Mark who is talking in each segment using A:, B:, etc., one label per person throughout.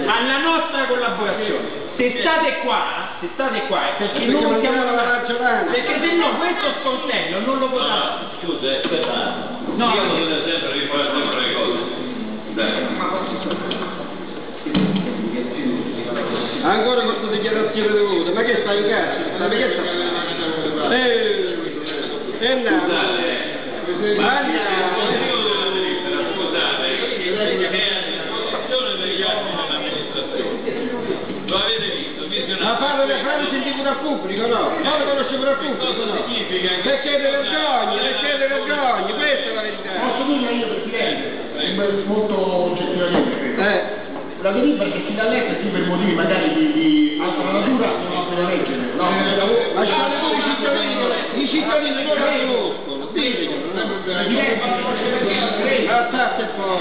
A: alla nostra collaborazione. Se state qua è perché non siamo la maggioranza, perché se no questo sportello non lo votate.
B: Scusa, aspetta,
A: no,
B: io voglio sempre rifare sempre le cose.
C: Ancora questa dichiarazione di voto, ma che sta in casa? Ma che sta?
B: Lo avete visto?
C: Ma farlo sentire pure al pubblico, no? Farlo conoscere pure al pubblico, no? Perché le vergogni, questa è la verità.
D: Posso dire io, Presidente, molto oggettivamente. La delibera che si dà letta sì per motivi magari di altra natura non la può leggere, no?
C: Ma ci sono i cittadini non la conoscono, dite che non è un problema. Azzate un po'.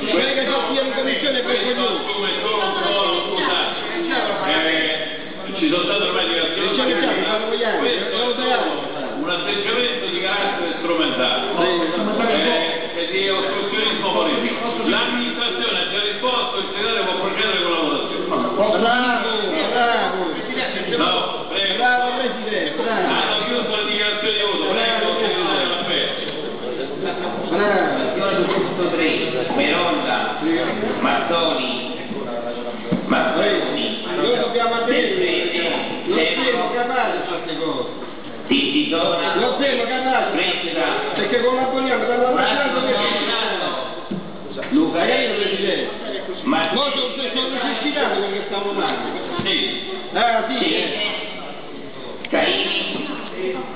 C: Quelli che sono in commissione per
B: ci sono state ormai diverse un atteggiamento di carattere strumentale e di ostruzionismo politico. L'amministrazione ha già risposto, il segretario può procedere con la votazione.
C: Bravo.
B: No, prego.
C: Bravo Presidente, bravo.
B: Hanno chiuso la dichiarazione di voto, prego, continuare l'appello.
E: Bravo. Punto 3, Meronda, Mazzoni,
C: noi dobbiamo attendere, non siamo capaci di queste cose. Non siamo capaci, perché collaboriamo dalla maggioranza. Luca, io non Presidente. Ma noi sono necessitati perché stiamo male.
B: Sì.
C: Sì.
E: Caini,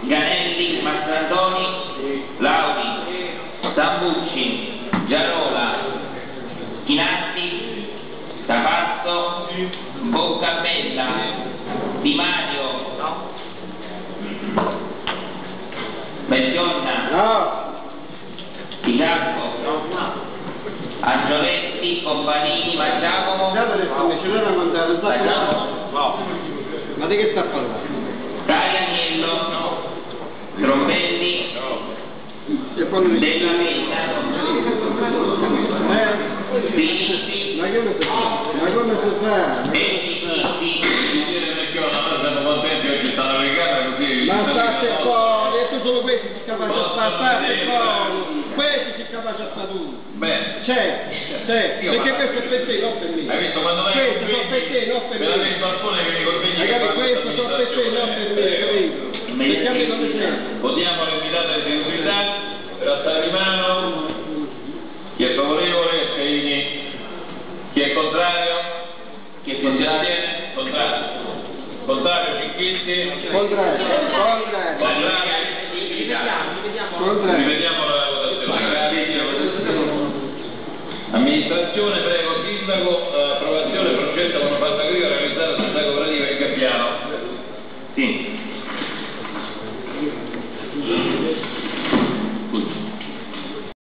E: Ganelli, Mastrandoni, Lauri, Tambucci, Giarola, Chinatti, Tapasso, Boccabella, Di Mario, Bellionna, Pisacco, Angioletti, Companini, Giacomo,
C: ma di che sta parlando?
E: Agnello, Trombelli, Della Vita, Vinci,
C: ma come si fa?
B: Siamo contenti che ci stanno legando così.
C: Ma state fuori, e tu solo questi si capaci a state fuori, questi si capaci a stare tu.
B: Beh,
C: perché questo è per te, non per me.
B: Hai visto quando vai
C: questo sono per te, non per me.
B: Veramente alcune che mi convegni.
C: Questo sono per te, non per me, capito? Perché a me come sei?
B: Votiamo l'invitato di utilità per alzare di mano. Chi è favorevole? Caini. Chi è contrario? Chi si astiene? Contrario, Cicchetti.
C: Contrario.
B: Rivediamo la votazione. Amministrazione, prego, sindaco, approvazione progetto con fatta agricola realizzata sul Cooperativa in Gabbiano. Sì.